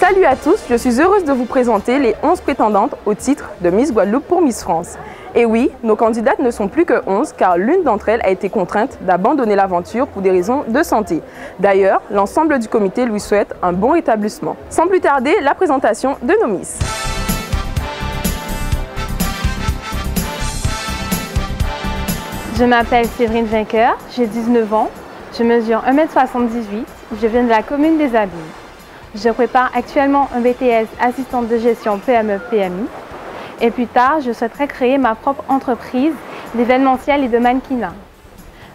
Salut à tous, je suis heureuse de vous présenter les 11 prétendantes au titre de Miss Guadeloupe pour Miss France. Et oui, nos candidates ne sont plus que 11 car l'une d'entre elles a été contrainte d'abandonner l'aventure pour des raisons de santé. D'ailleurs, l'ensemble du comité lui souhaite un bon rétablissement. Sans plus tarder, la présentation de nos Miss. Je m'appelle Séverine Vainqueur, j'ai 19 ans, je mesure 1,78 m, je viens de la commune des Abîmes. Je prépare actuellement un BTS assistante de gestion PME-PMI et plus tard, je souhaiterais créer ma propre entreprise d'événementiel et de mannequinat.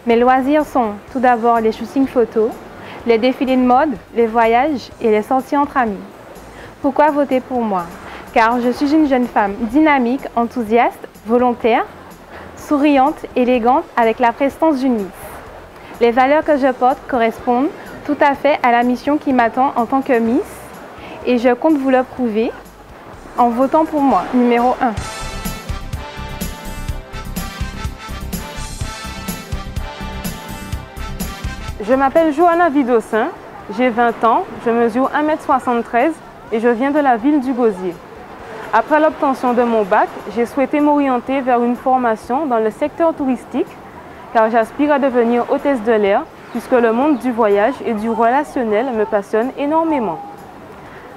Mes loisirs sont tout d'abord les shootings photos, les défilés de mode, les voyages et les sorties entre amis. Pourquoi voter pour moi? Car je suis une jeune femme dynamique, enthousiaste, volontaire, souriante, élégante avec la prestance d'une Miss. Les valeurs que je porte correspondent tout à fait à la mission qui m'attend en tant que Miss et je compte vous le prouver en votant pour moi, numéro 1. Je m'appelle Johanna Vidossin, j'ai 20 ans, je mesure 1,73 m et je viens de la ville du Gosier. Après l'obtention de mon bac, j'ai souhaité m'orienter vers une formation dans le secteur touristique car j'aspire à devenir hôtesse de l'air puisque le monde du voyage et du relationnel me passionne énormément.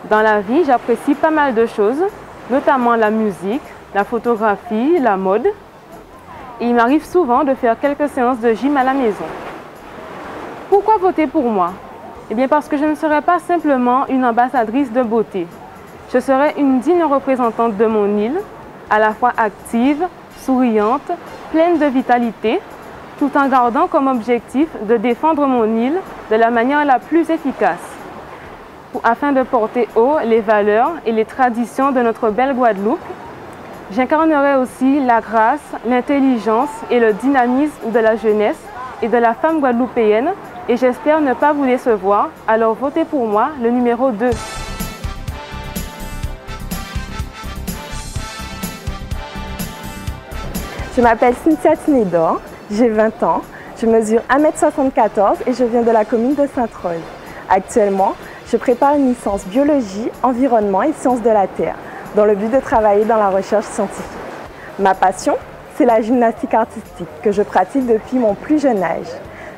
Dans la vie, j'apprécie pas mal de choses, notamment la musique, la photographie, la mode. Et il m'arrive souvent de faire quelques séances de gym à la maison. Pourquoi voter pour moi? Eh bien parce que je ne serai pas simplement une ambassadrice de beauté. Je serai une digne représentante de mon île, à la fois active, souriante, pleine de vitalité, tout en gardant comme objectif de défendre mon île de la manière la plus efficace, afin de porter haut les valeurs et les traditions de notre belle Guadeloupe. J'incarnerai aussi la grâce, l'intelligence et le dynamisme de la jeunesse et de la femme guadeloupéenne et j'espère ne pas vous décevoir, alors votez pour moi le numéro 2. Je m'appelle Cynthia Tinédor, j'ai 20 ans, je mesure 1,74 m et je viens de la commune de Sainte-Rose. Actuellement, je prépare une licence biologie, environnement et sciences de la terre, dans le but de travailler dans la recherche scientifique. Ma passion, c'est la gymnastique artistique que je pratique depuis mon plus jeune âge.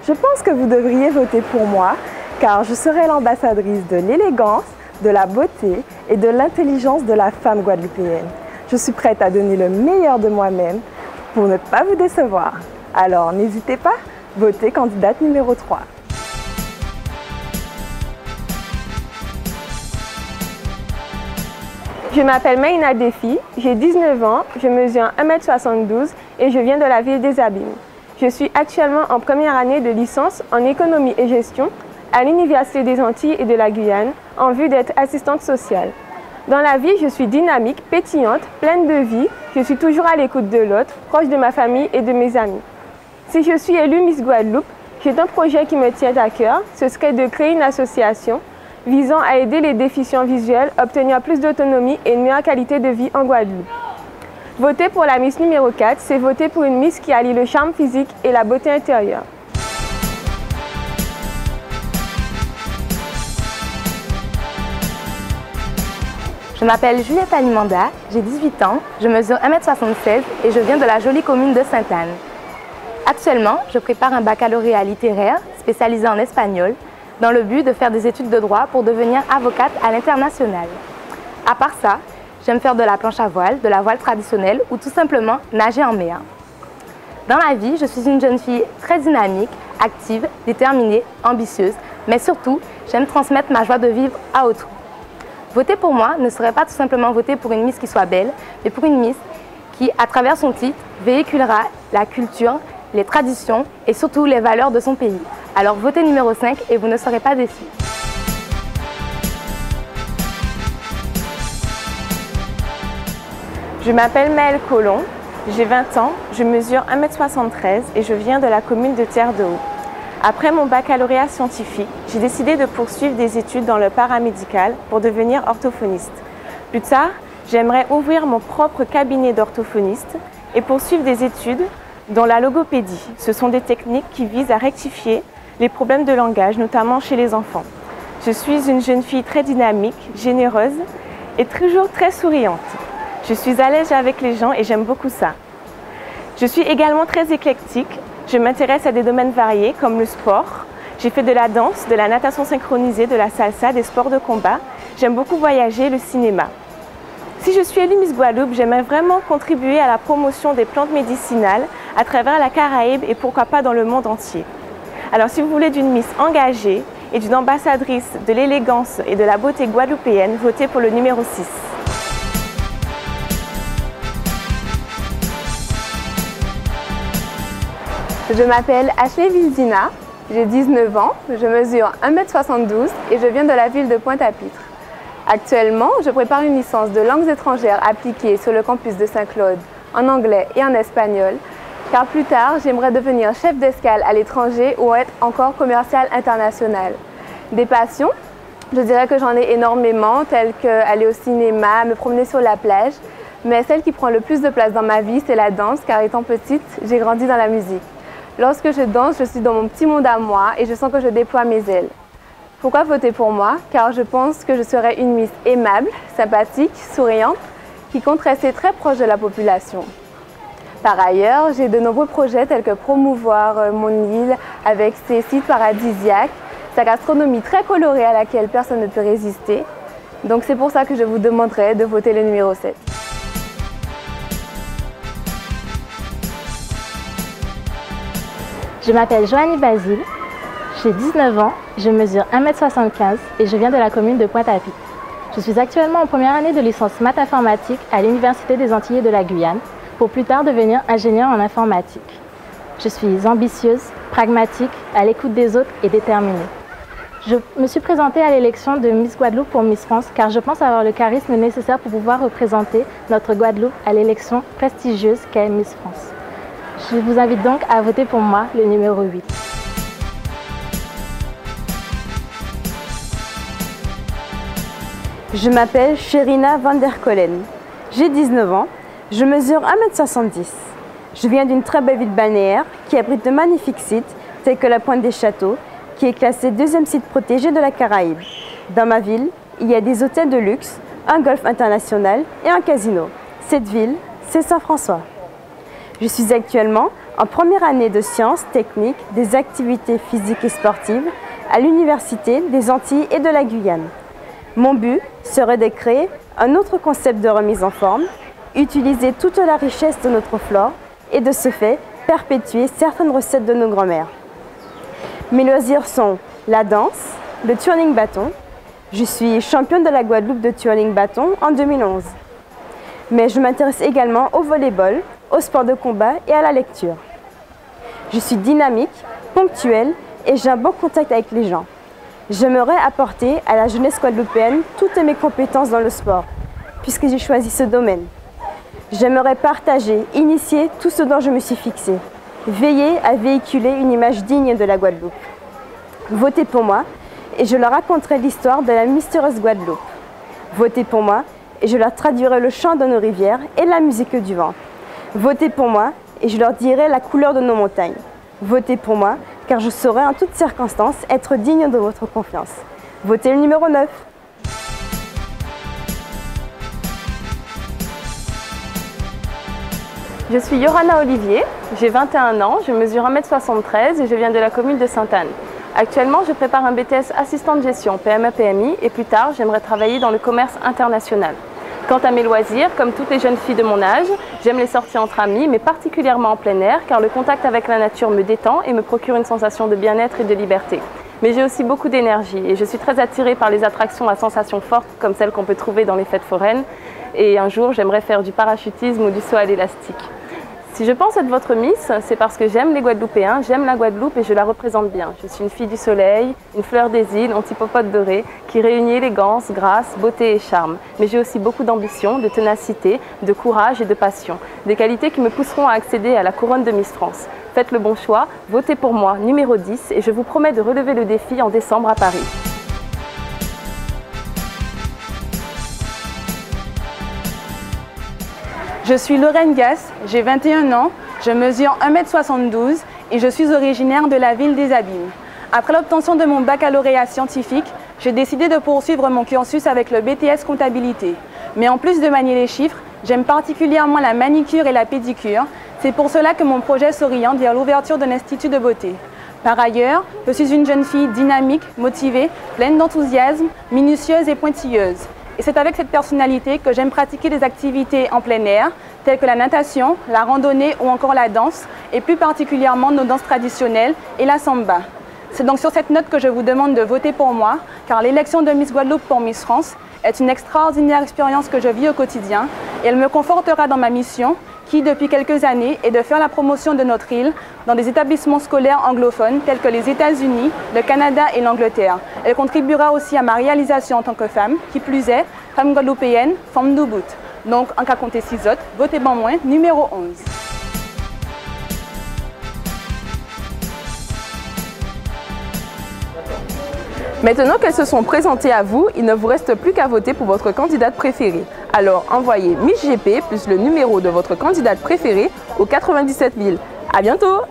Je pense que vous devriez voter pour moi car je serai l'ambassadrice de l'élégance, de la beauté et de l'intelligence de la femme guadeloupéenne. Je suis prête à donner le meilleur de moi-même pour ne pas vous décevoir. Alors n'hésitez pas, votez candidate numéro 3. Je m'appelle Maïna Defi, j'ai 19 ans, je mesure 1,72 m et je viens de la ville des Abîmes. Je suis actuellement en première année de licence en économie et gestion à l'Université des Antilles et de la Guyane en vue d'être assistante sociale. Dans la vie, je suis dynamique, pétillante, pleine de vie, je suis toujours à l'écoute de l'autre, proche de ma famille et de mes amis. Si je suis élue Miss Guadeloupe, j'ai un projet qui me tient à cœur, ce serait de créer une association visant à aider les déficients visuels à obtenir plus d'autonomie et une meilleure qualité de vie en Guadeloupe. Voter pour la Miss numéro 4, c'est voter pour une Miss qui allie le charme physique et la beauté intérieure. Je m'appelle Juliette Alimanda, j'ai 18 ans, je mesure 1,76 m et je viens de la jolie commune de Sainte-Anne. Actuellement, je prépare un baccalauréat littéraire spécialisé en espagnol dans le but de faire des études de droit pour devenir avocate à l'international. À part ça, j'aime faire de la planche à voile, de la voile traditionnelle ou tout simplement nager en mer. Dans la vie, je suis une jeune fille très dynamique, active, déterminée, ambitieuse, mais surtout, j'aime transmettre ma joie de vivre à autrui. Voter pour moi ne serait pas tout simplement voter pour une Miss qui soit belle, mais pour une Miss qui, à travers son titre, véhiculera la culture, les traditions et surtout les valeurs de son pays. Alors votez numéro 5 et vous ne serez pas déçus. Je m'appelle Maëlle Colomb, j'ai 20 ans, je mesure 1,73 m et je viens de la commune de Terre-de-Haut. Après mon baccalauréat scientifique, j'ai décidé de poursuivre des études dans le paramédical pour devenir orthophoniste. Plus tard, j'aimerais ouvrir mon propre cabinet d'orthophoniste et poursuivre des études dont la logopédie. Ce sont des techniques qui visent à rectifier les problèmes de langage, notamment chez les enfants. Je suis une jeune fille très dynamique, généreuse et toujours très souriante. Je suis à l'aise avec les gens et j'aime beaucoup ça. Je suis également très éclectique. Je m'intéresse à des domaines variés comme le sport. J'ai fait de la danse, de la natation synchronisée, de la salsa, des sports de combat. J'aime beaucoup voyager et le cinéma. Si je suis élue Miss Guadeloupe, j'aimerais vraiment contribuer à la promotion des plantes médicinales à travers la Caraïbe et pourquoi pas dans le monde entier. Alors si vous voulez d'une Miss engagée et d'une ambassadrice de l'élégance et de la beauté guadeloupéenne, votez pour le numéro 6. Je m'appelle Ashley Vildina, j'ai 19 ans, je mesure 1,72 m et je viens de la ville de Pointe-à-Pitre. Actuellement, je prépare une licence de langues étrangères appliquée sur le campus de Saint-Claude en anglais et en espagnol, car plus tard, j'aimerais devenir chef d'escale à l'étranger ou être encore commercial international. Des passions, je dirais que j'en ai énormément, telles qu'aller au cinéma, me promener sur la plage, mais celle qui prend le plus de place dans ma vie, c'est la danse, car étant petite, j'ai grandi dans la musique. Lorsque je danse, je suis dans mon petit monde à moi et je sens que je déploie mes ailes. Pourquoi voter pour moi? Car je pense que je serai une Miss aimable, sympathique, souriante, qui compte rester très proche de la population. Par ailleurs, j'ai de nombreux projets tels que promouvoir mon île avec ses sites paradisiaques, sa gastronomie très colorée à laquelle personne ne peut résister. Donc c'est pour ça que je vous demanderai de voter le numéro 7. Je m'appelle Joanie Basile, j'ai 19 ans, je mesure 1,75 m et je viens de la commune de Pointe-à-Pitre. Je suis actuellement en première année de licence maths informatique à l'Université des Antilles de la Guyane pour plus tard devenir ingénieure en informatique. Je suis ambitieuse, pragmatique, à l'écoute des autres et déterminée. Je me suis présentée à l'élection de Miss Guadeloupe pour Miss France car je pense avoir le charisme nécessaire pour pouvoir représenter notre Guadeloupe à l'élection prestigieuse qu'est Miss France. Je vous invite donc à voter pour moi, le numéro 8. Je m'appelle Sherina van der Kolen. J'ai 19 ans, je mesure 1,70 m. Je viens d'une très belle ville balnéaire qui abrite de magnifiques sites tels que la Pointe des Châteaux, qui est classée 2e site protégé de la Caraïbe. Dans ma ville, il y a des hôtels de luxe, un golf international et un casino. Cette ville, c'est Saint-François. Je suis actuellement en première année de sciences techniques des activités physiques et sportives à l'Université des Antilles et de la Guyane. Mon but serait de créer un autre concept de remise en forme, utiliser toute la richesse de notre flore et de ce fait perpétuer certaines recettes de nos grands-mères. Mes loisirs sont la danse, le twirling bâton. Je suis championne de la Guadeloupe de twirling bâton en 2011. Mais je m'intéresse également au volleyball, au sport de combat et à la lecture. Je suis dynamique, ponctuelle et j'ai un bon contact avec les gens. J'aimerais apporter à la jeunesse guadeloupéenne toutes mes compétences dans le sport, puisque j'ai choisi ce domaine. J'aimerais partager, initier tout ce dont je me suis fixée, veiller à véhiculer une image digne de la Guadeloupe. Votez pour moi et je leur raconterai l'histoire de la mystérieuse Guadeloupe. Votez pour moi et je leur traduirai le chant de nos rivières et la musique du vent. Votez pour moi et je leur dirai la couleur de nos montagnes. Votez pour moi car je saurai en toutes circonstances être digne de votre confiance. Votez le numéro 9. Je suis Yorana Olivier, j'ai 21 ans, je mesure 1,73 m et je viens de la commune de Sainte-Anne. Actuellement, je prépare un BTS assistant de gestion PME-PMI et plus tard, j'aimerais travailler dans le commerce international. Quant à mes loisirs, comme toutes les jeunes filles de mon âge, j'aime les sorties entre amis, mais particulièrement en plein air, car le contact avec la nature me détend et me procure une sensation de bien-être et de liberté. Mais j'ai aussi beaucoup d'énergie et je suis très attirée par les attractions à sensations fortes comme celles qu'on peut trouver dans les fêtes foraines. Et un jour, j'aimerais faire du parachutisme ou du saut à l'élastique. Si je pense être votre Miss, c'est parce que j'aime les Guadeloupéens, j'aime la Guadeloupe et je la représente bien. Je suis une fille du soleil, une fleur des îles, antipopote dorée, qui réunit élégance, grâce, beauté et charme. Mais j'ai aussi beaucoup d'ambition, de ténacité, de courage et de passion. Des qualités qui me pousseront à accéder à la couronne de Miss France. Faites le bon choix, votez pour moi, numéro 10, et je vous promets de relever le défi en décembre à Paris. Je suis Lorraine Gass, j'ai 21 ans, je mesure 1,72 m et je suis originaire de la ville des Abîmes. Après l'obtention de mon baccalauréat scientifique, j'ai décidé de poursuivre mon cursus avec le BTS comptabilité. Mais en plus de manier les chiffres, j'aime particulièrement la manicure et la pédicure. C'est pour cela que mon projet s'oriente vers l'ouverture d'un institut de beauté. Par ailleurs, je suis une jeune fille dynamique, motivée, pleine d'enthousiasme, minutieuse et pointilleuse. Et c'est avec cette personnalité que j'aime pratiquer des activités en plein air, telles que la natation, la randonnée ou encore la danse, et plus particulièrement nos danses traditionnelles et la samba. C'est donc sur cette note que je vous demande de voter pour moi, car l'élection de Miss Guadeloupe pour Miss France est une extraordinaire expérience que je vis au quotidien, et elle me confortera dans ma mission, qui depuis quelques années est de faire la promotion de notre île dans des établissements scolaires anglophones tels que les États-Unis, le Canada et l'Angleterre. Elle contribuera aussi à ma réalisation en tant que femme, qui plus est, femme guadeloupéenne, femme d'Ubud. Donc, en cas compter 6 autres, votez bon moins, numéro 11. Maintenant qu'elles se sont présentées à vous, il ne vous reste plus qu'à voter pour votre candidate préférée. Alors envoyez Miss GP plus le numéro de votre candidate préférée au 97 000. À bientôt.